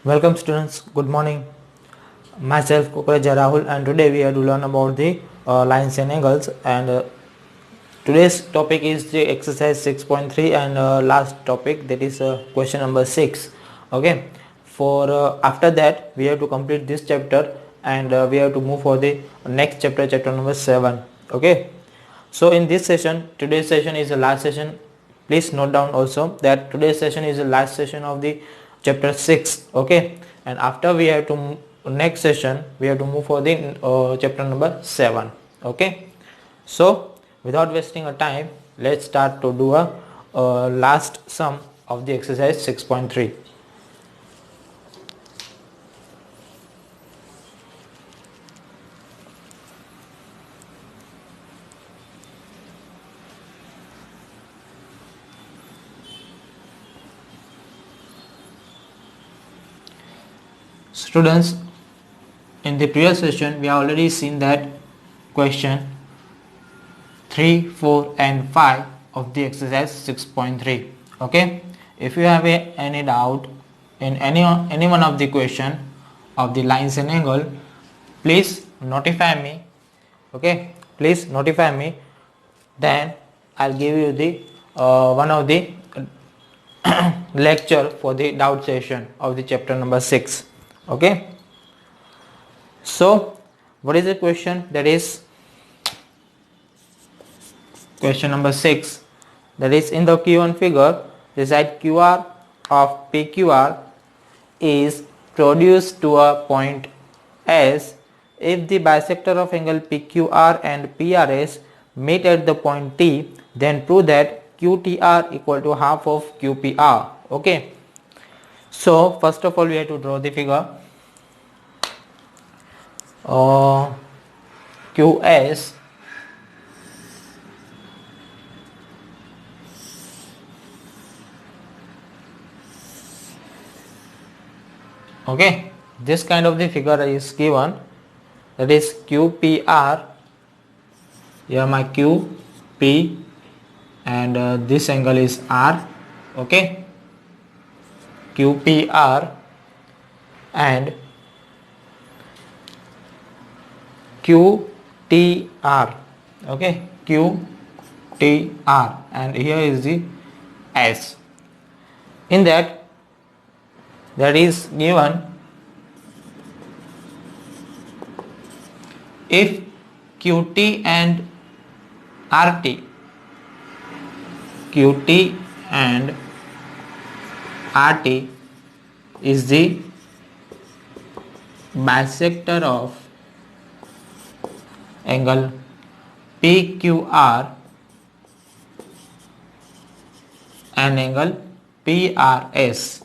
Welcome students, good morning. Myself Kukreja Rahul, and today we have to learn about the lines and angles, and today's topic is the exercise 6.3 and last topic, that is question number 6. Okay, for after that we have to complete this chapter, and we have to move for the next chapter, chapter number 7. Okay, so in this session, today's session is the last session. Please note down also that today's session is the last session of the chapter 6. Okay, and after we have to next session we have to move for the chapter number 7. Okay, so without wasting a time, let's start to do a last sum of the exercise 6.3. Students, in the previous session we have already seen that question 3, 4 and 5 of the exercise 6.3. okay, if you have any doubt in any one of the question of the lines and angle, please notify me. Okay, please notify me, then I'll give you the one of the lecture for the doubt session of the chapter number 6. Okay, so what is the question? That is question number 6, that is in the Q1 figure, the side QR of PQR is produced to a point S if the bisector of angle PQR and PRS meet at the point T, then prove that QTR equal to half of QPR. Okay, so first of all we have to draw the figure. QS okay, this kind of the figure is given, that is QPR. Here my QP and this angle is R. Okay, QPR and QTR. Okay, QTR, and here is the S. In that is given if QT and RT is the bisector of angle PQR and angle PRS.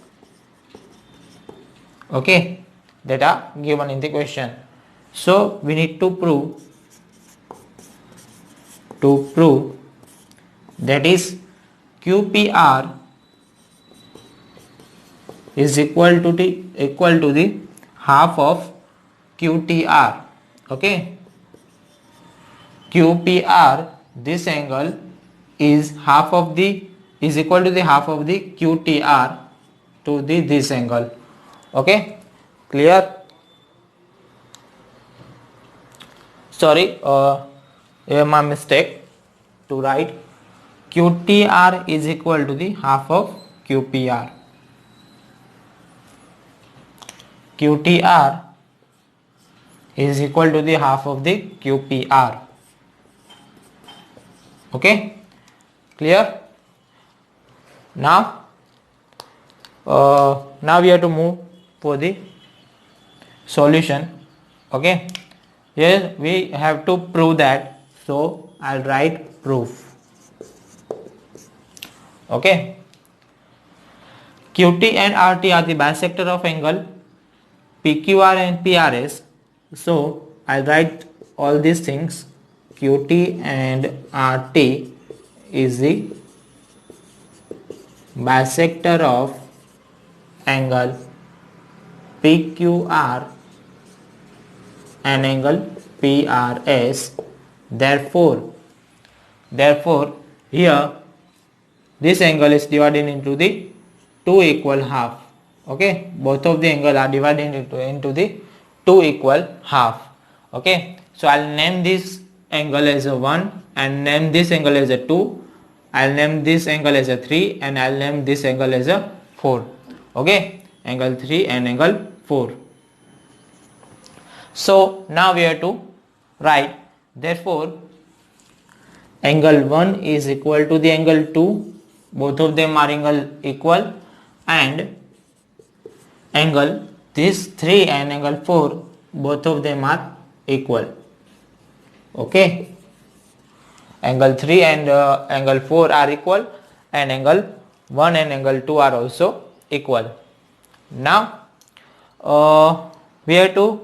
Okay, that are given in the question. So we need to prove that is QPR is equal to the half of QTR. Okay, QPR, this angle is equal to the half of the QTR to this angle. Okay, clear? Sorry, here my mistake to write QTR is equal to the half of QPR. QTR is equal to the half of the QPR. Okay, clear? Now we have to move for the solution. Okay, here we have to prove that, so I'll write proof. Okay, QT and RT are the bisector of angle PQR and PRS, so I'll write all these things. QT and RT is the bisector of angle PQR and angle PRS. Therefore here this angle is divided into the two equal half. Okay, both of the angle are divided into the two equal half. Okay, so I'll name this angle as a 1 and name this angle as a 2. I'll name this angle as a 3 and I'll name this angle as a 4. Okay, angle 3 and angle 4. So now we have to write, therefore angle 1 is equal to the angle 2, both of them are angle equal, and angle this 3 and angle 4, both of them are equal. Okay, angle 3 and angle 4 are equal, and angle 1 and angle 2 are also equal. Now we have to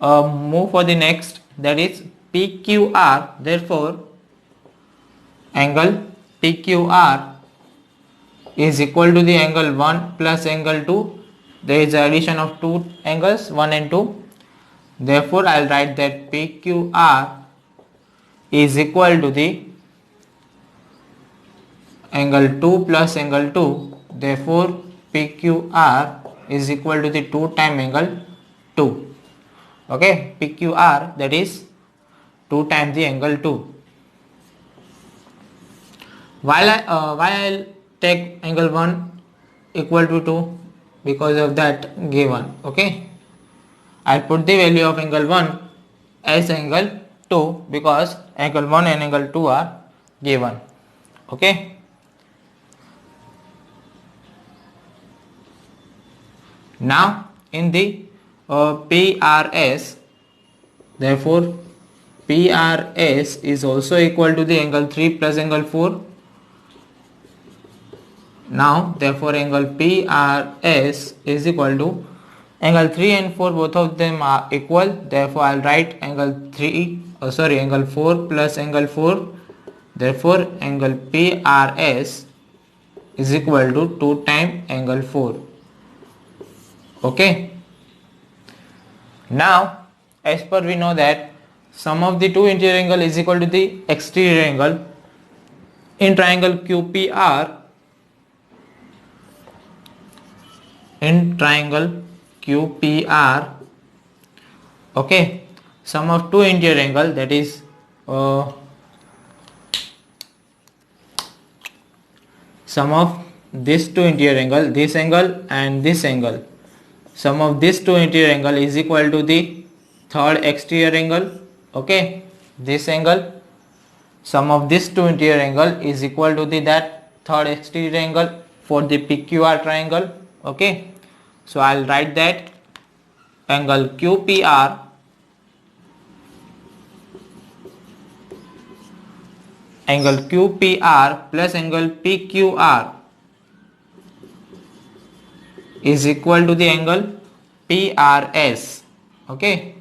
move for the next, that is PQR. Therefore angle PQR is equal to the angle 1 plus angle 2. There is addition of two angles 1 and 2. Therefore I will write that PQR is equal to the angle 2 plus angle 2. Therefore PQR is equal to the 2 times angle 2. Okay, PQR, that is 2 times the angle 2. Why I'll take angle 1 equal to 2? Because of that given. Okay, I'll put the value of angle 1 as angle 2 because angle 1 and angle 2 are given. Okay, now in the PRS, therefore PRS is also equal to the angle 3 plus angle 4. Now therefore angle PRS is equal to angle 3 and 4, both of them are equal. Therefore I'll write angle 4 plus angle 4. Therefore angle PRS is equal to 2 times angle 4. Okay, now as per we know that sum of the two interior angle is equal to the exterior angle. In triangle QPR, okay, sum of two interior angle, that is sum of this two interior angle, this angle and this angle, sum of this two interior angle is equal to the third exterior angle. Okay, this angle, sum of this two interior angle is equal to the that third exterior angle for the PQR triangle. Okay, so I'll write that angle QPR plus angle PQR is equal to the angle PRS. Okay,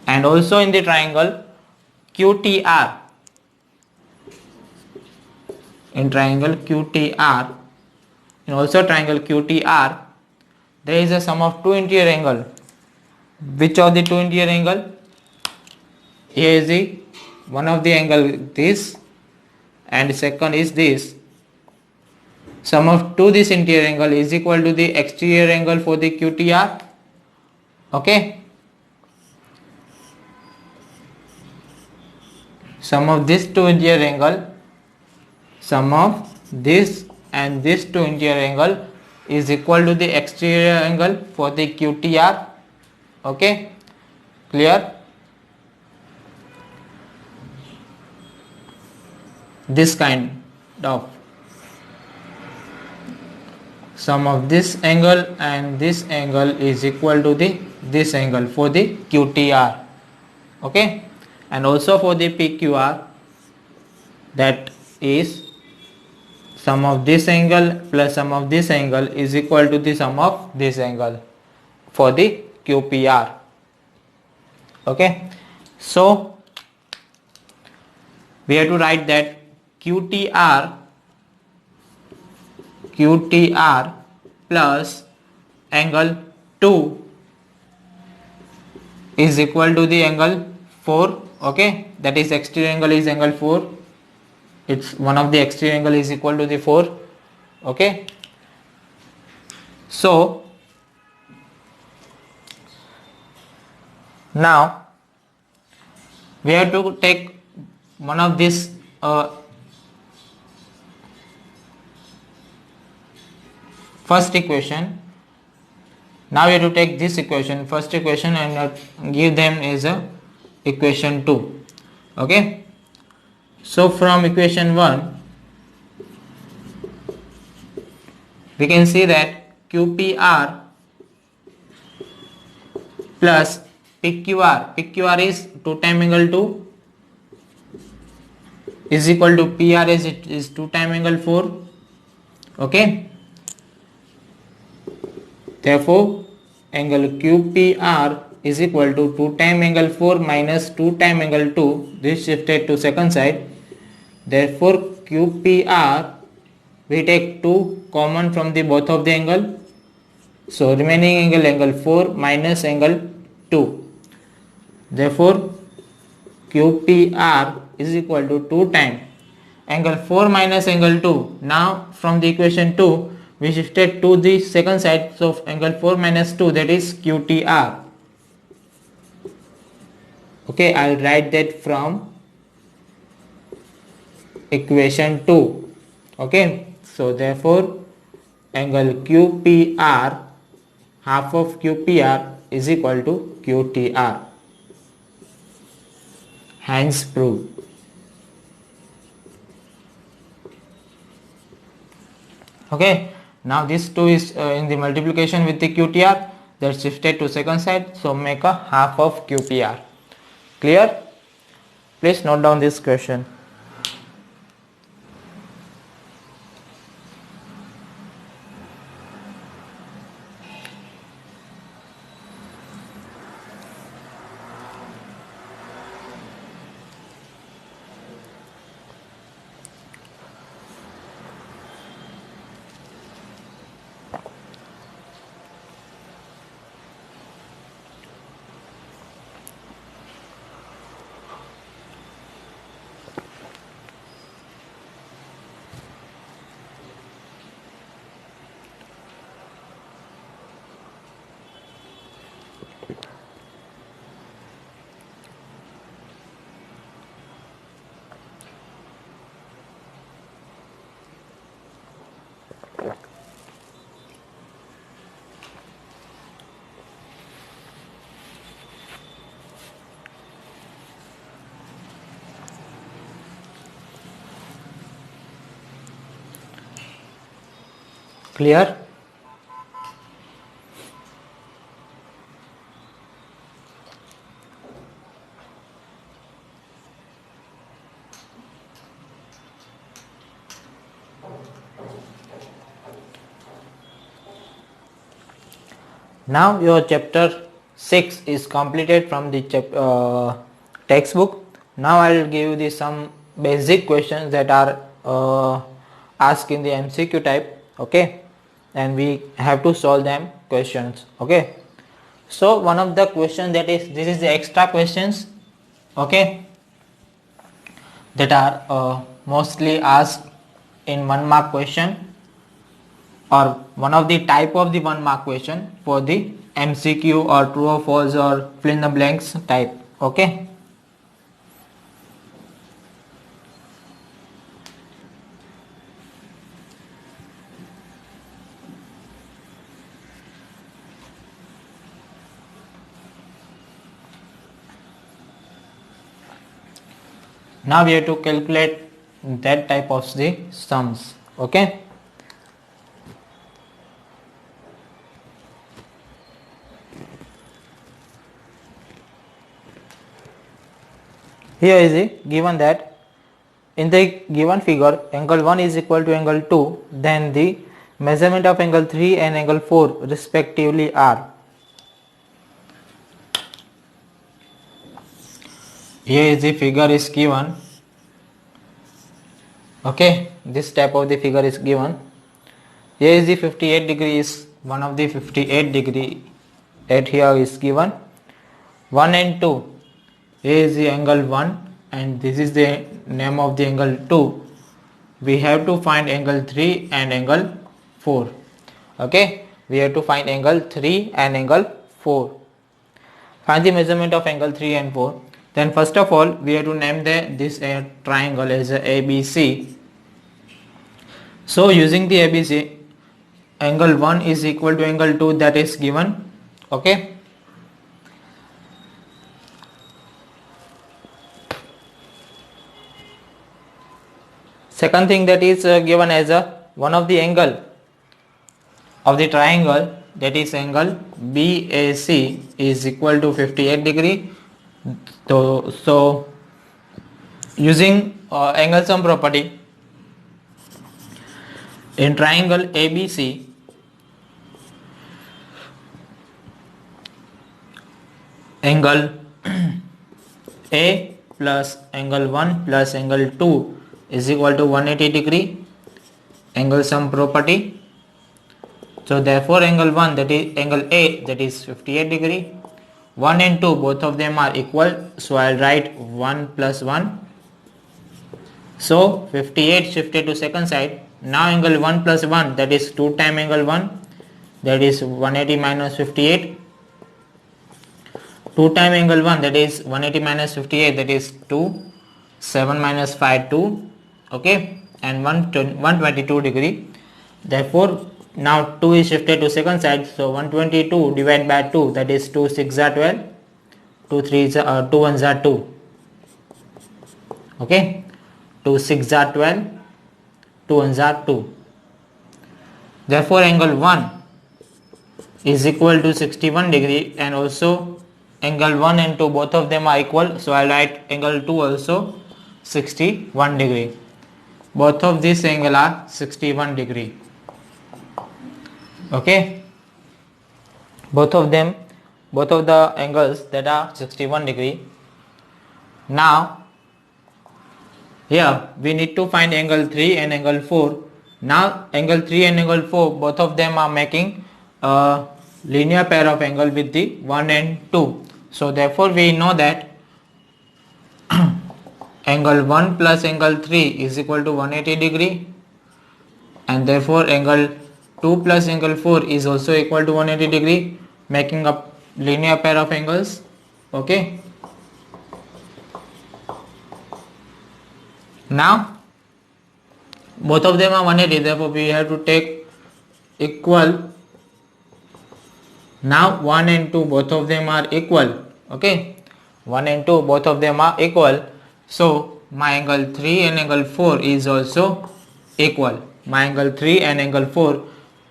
and also in the triangle QTR, in triangle QTR, in also triangle QTR, there is a sum of two interior angle. Which of the two interior angle? Here is the one of the angle this and second is this. Sum of two this interior angle is equal to the exterior angle for the QTR. Okay, sum of this two interior angle, sum of this and this two interior angle is equal to the exterior angle for the QTR. Okay, clear? This kind of sum of this angle and this angle is equal to the this angle for the QTR. Okay, and also for the PQR, that is sum of this angle plus sum of this angle is equal to the sum of this angle for the QPR. Okay, so we have to write that QTR plus angle 2 is equal to the angle 4. Okay, that is exterior angle is angle 4. It's one of the exterior angle is equal to the 4. Okay, So now we have to take one of this first equation. Now we have to take this equation, first equation, and give them as a equation 2. Okay, so from equation 1 we can see that QPR plus PQR is 2 time angle 2 is equal to PR as it is 2 time angle 4. Okay, therefore angle QPR is equal to 2 time angle 4 minus 2 time angle 2, this shifted to second side. Therefore QPR, we take 2 common from the both of the angle, so remaining angle 4 minus angle 2. Therefore QPR is equal to 2 time angle 4 minus angle 2. Now from the equation 2 we shifted to the second side, so angle 4 minus 2, that is QTR. Okay, I'll write that from equation 2. Okay, so therefore angle QPR, half of QPR is equal to QTR. Hence proved. Okay, now this 2 is in the multiplication with the QTR, that shifted to second side, so make a half of QPR. Clear? Please note down this question. Clear? Now your chapter 6 is completed from the textbook. Now I will give you some basic questions that are asked in the MCQ type. Okay, and we have to solve them questions. Okay, so one of the question, that is, this is the extra questions. Okay, that are mostly asked in 1 mark question, or one of the type of the 1 mark question for the MCQ or true or false or fill in the blanks type. Okay, now we have to calculate that type of the sums. Okay, here is it given that in the given figure angle 1 is equal to angle 2, then the measurement of angle 3 and angle 4 respectively are. Here is the figure is given. Okay, this type of the figure is given. Here is the 58 degree is one of the 58 degree at here is given. 1 and 2. Here is the angle 1 and this is the name of the angle 2. We have to find angle 3 and angle 4. Okay, we have to find angle 3 and angle 4. Find the measurement of angle 3 and 4. Then first of all we have to name this triangle as ABC. So using the ABC, angle 1 is equal to angle 2, that is given. Okay. Second thing that is given as one of the angle of the triangle, that is angle BAC, is equal to 58 degree. So using angle sum property in triangle ABC, angle A plus angle 1 plus angle 2 is equal to 180 degree, angle sum property. So therefore angle 1, that is angle A, that is 58 degree. 1 and 2 both of them are equal, so I'll write 1 plus 1. So 58 shifted to second side. Now angle 1 plus 1, that is 2 times angle 1, that is 180 minus 58. 2 times angle 1, that is 180 minus 58, that is 2. 7 minus 5, 2. Okay, and 122 degree. Therefore now 2 is shifted to second side, so 122 divided by 2, that is 2 6 are 12, 2 3 2 1s are 2. Okay, 2 6 are 12, 2 1s are 2. Therefore angle 1 is equal to 61 degree, and also angle 1 and 2 both of them are equal, so I'll write angle 2 also 61 degree. Both of these angle are 61 degree. Okay, both of the angles that are 61 degree. Now here we need to find angle 3 and angle 4. Now angle 3 and angle 4 both of them are making a linear pair of angle with the 1 and 2. So therefore we know that angle 1 plus angle 3 is equal to 180 degree, and therefore angle 2 plus angle 4 is also equal to 180 degree, making a linear pair of angles. Okay, now both of them are 180, therefore we have to take equal. Now 1 and 2 both of them are equal. Okay, 1 and 2 both of them are equal, so my angle 3 and angle 4 is also equal. My angle 3 and angle 4,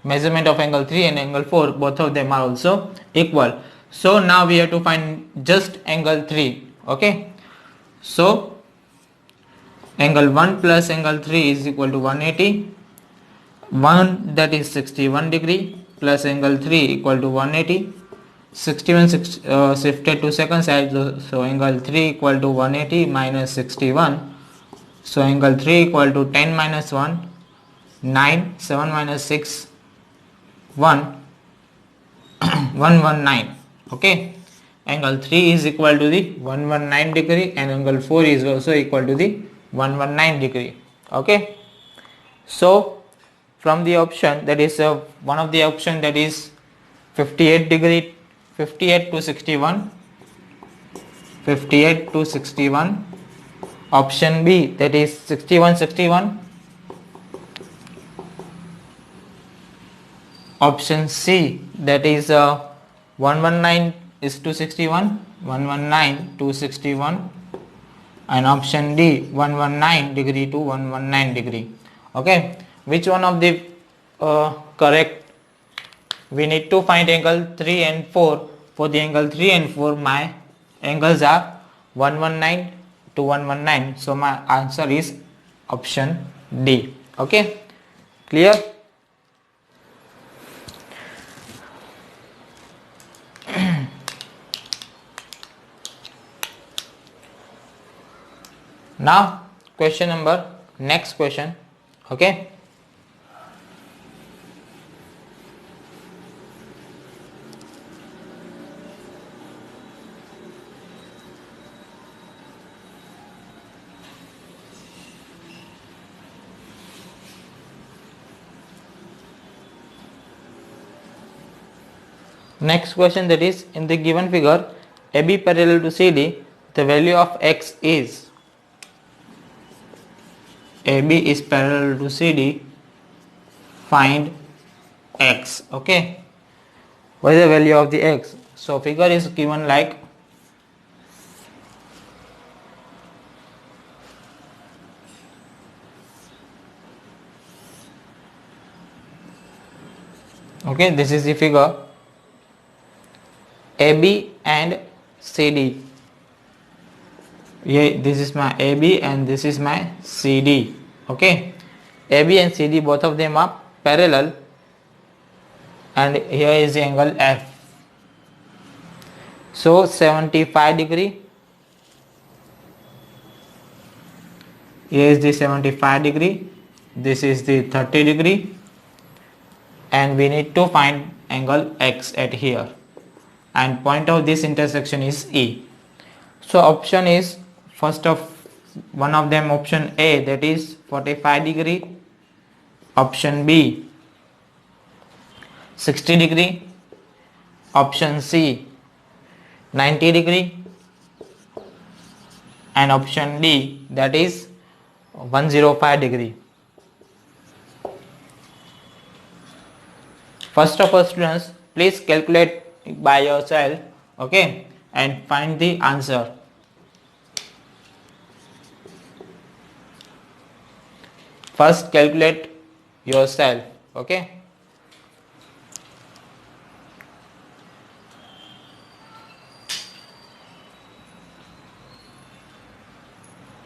measurement of angle 3 and angle 4, both of them are also equal. So now we have to find just angle 3. Okay, so angle 1 plus angle 3 is equal to 180. 1, that is 61 degree, plus angle 3 equal to 180. 61 shifted to second side, so angle 3 equal to 180 minus 61. So angle 3 equal to 10 minus 1, 9, 7 minus 6, 1, 119. Okay, angle 3 is equal to the 119 degree, and angle 4 is also equal to the 119 degree. Okay, so from the option, that is one of the option, that is 58 degree, 58 to 61, 58 to 61. Option B, that is 61 61. Option C, that is 119 is to 61, 119 to 61, and option D, 119 degree to 119 degree. Okay, which one of the correct? We need to find angle 3 and 4. For the angle 3 and 4, my angles are 119 to 119, so my answer is option D. Okay, clear? Now question number, next question. Okay, Next question, that is, in the given figure AB parallel to CD, the value of x is, AB is parallel to CD, find x. Okay, what is the value of the x? So figure is given like, okay, this is the figure AB and CD. Yeah, this is my AB and this is my CD. Okay, AB and CD, both of them are parallel, and here is the angle F. So 75 degree, here is the 75 degree, this is the 30 degree, and we need to find angle X at here, and point of this intersection is E. So option is, first of one of them, option A, that is 45 degree, option B 60 degree, option C 90 degree, and option D, that is 105 degree. First of all, students, please calculate by yourself, okay, and find the answer. First calculate yourself, okay.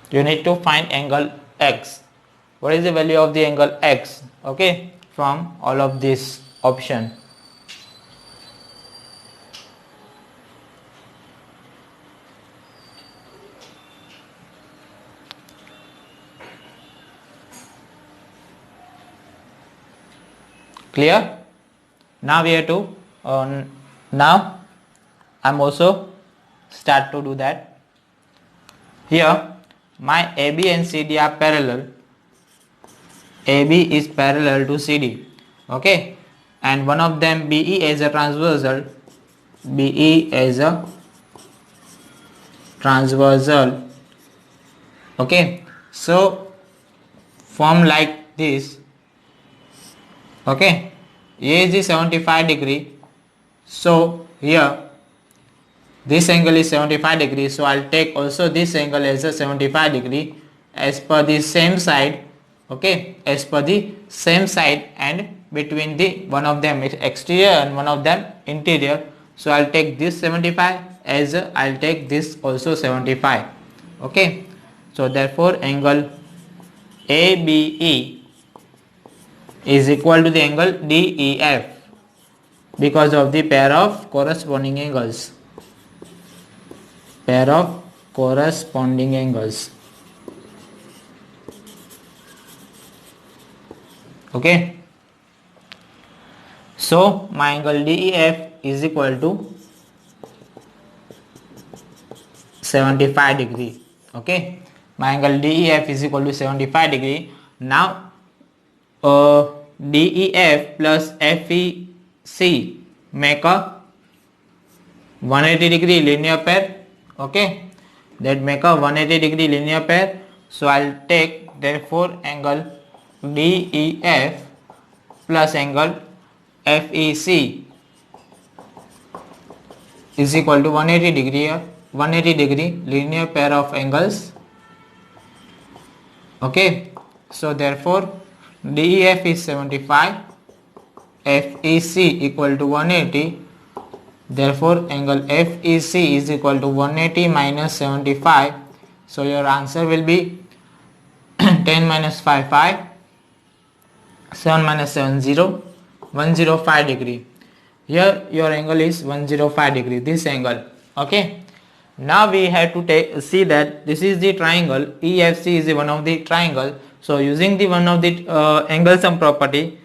You need to find angle X. What is the value of the angle X, okay, from all of this option. Clear? Now we have to now I'm also start to do that. Here my AB and CD are parallel. AB is parallel to CD, okay, and one of them BE as a transversal, BE as a transversal, okay. So form like this, okay. A is 75 degree, so here this angle is 75 degree, so I'll take also this angle as a 75 degree as per the same side, okay, as per the same side, and between the one of them is exterior and one of them interior, so I'll take this 75 as I'll take this also 75, okay. So therefore angle ABE is equal to the angle DEF because of the pair of corresponding angles. Pair of corresponding angles, okay. So my angle DEF is equal to 75 degree, okay. My angle DEF is equal to 75 degree. Now DEF plus FEC make a 180 degree linear pair, okay, that make a 180 degree linear pair. So I'll take therefore angle DEF plus angle FEC is equal to 180 degree, 180 degree linear pair of angles, okay. So therefore DEF is 75, FEC equal to 180, therefore angle FEC is equal to 180 minus 75, so your answer will be 10 minus 5 5, 7 minus 7 0, 105 degree. Here your angle is 105 degree, this angle, okay. Now we have to see that this is the triangle EFC is one of the triangle. So using the one of the angle sum property,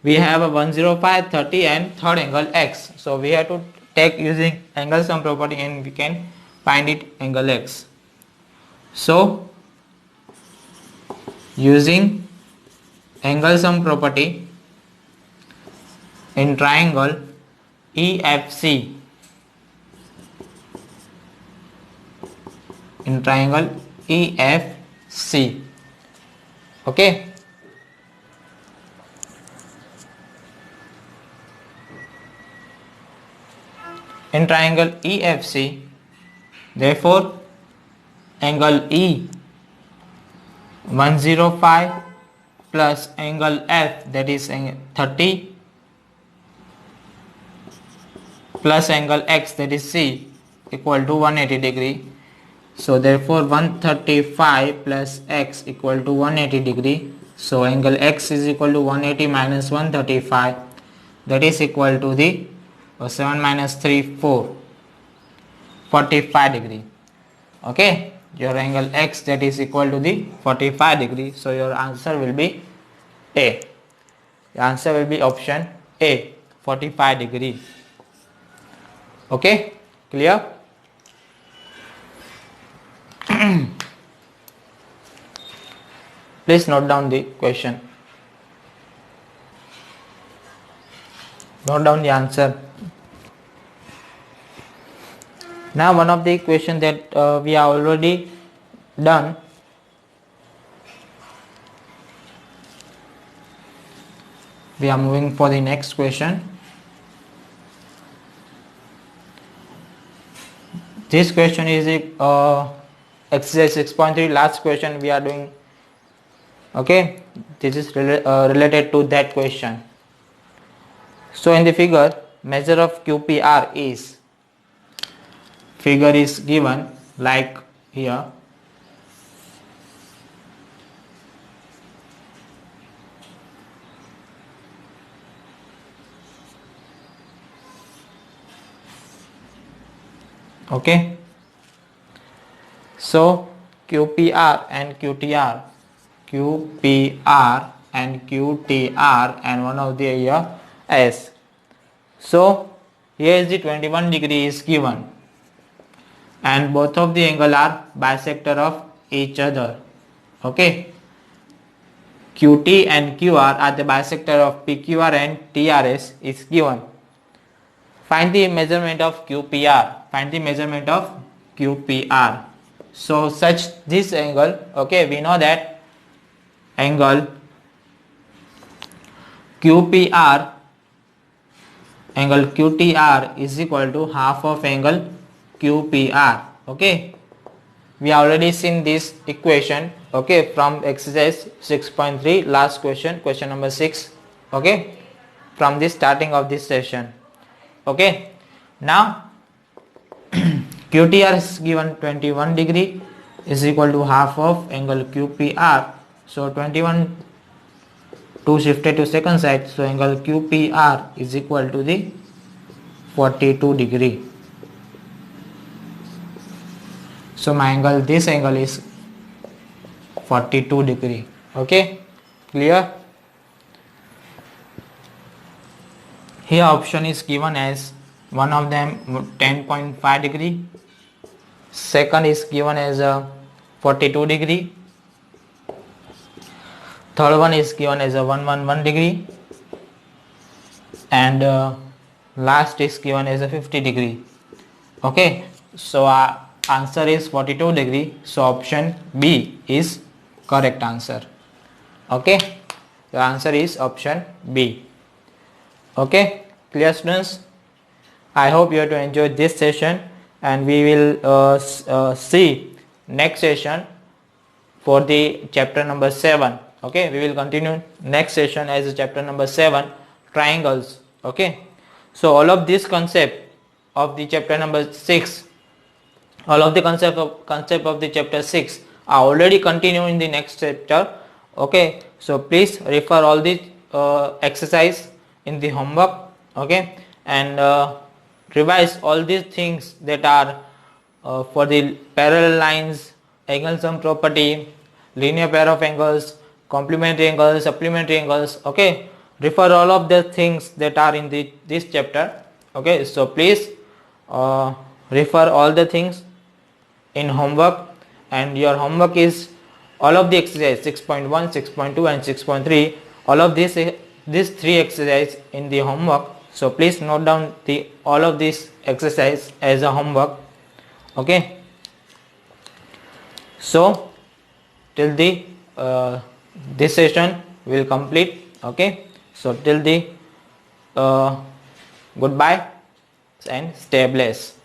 we have a 105, 30 and third angle X. So we have to take using angle sum property and we can find it angle X. So using angle sum property in triangle EFC, in triangle EFC. Okay. In triangle EFC, therefore angle E 105 plus angle F, that is 30, plus angle X, that is C, equal to 180 degree. So therefore 135 plus X equal to 180 degree. So angle X is equal to 180 minus 135, that is equal to the 7 minus 3 4, 45 degree. Okay, your angle X, that is equal to the 45 degree. So your answer will be A. The answer will be option A, 45 degree. Okay, clear? Please note down the question. Note down the answer. Now one of the question that we have already done. We are moving for the next question. This question is exercise 6.3, last question we are doing. Okay, this is related to that question. So in the figure, measure of QPR is, figure is given like here. Okay, so QPR and QTR, QPR and QTR, and one of the here S. So here is the 21 degree is given, and both of the angle are bisector of each other. Okay, QT and QR are the bisector of PQR and TRS is given. Find the measurement of QPR. Find the measurement of QPR. So such this angle, okay, we know that angle QPR, angle QTR is equal to half of angle QPR. Okay, we already seen this equation, okay, from exercise 6.3, last question, question number 6, okay, from the starting of this session. Okay, now QTR is given 21 degree is equal to half of angle QPR. So 21 2 shifted to second side, so angle QPR is equal to the 42 degree. So my angle, this angle is 42 degree. Okay, clear? Here option is given as one of them 10.5 degree, second is given as a 42 degree, third one is given as a 111 degree, and last is given as a 50 degree. Okay, so our answer is 42 degree. So option B is correct answer. Okay, the answer is option B. Okay, clear students? I hope you have to enjoy this session, and we will see next session for the chapter number 7. Okay, we will continue next session as chapter number 7, triangles. Okay, so all of this concept of the chapter number 6, all of the concept of the chapter 6 are already continued in the next chapter. Okay, so please refer all the exercise in the homework. Okay, and revise all these things that are for the parallel lines, angle sum property, linear pair of angles, complementary angles, supplementary angles. Okay, refer all of the things that are in this chapter. Okay, so please refer all the things in homework, and your homework is all of the exercise 6.1, 6.2 and 6.3. all of these 3 exercise in the homework. So please note down the all of this exercise as a homework. Okay. So till the this session will complete. Okay. So till the goodbye and stay blessed.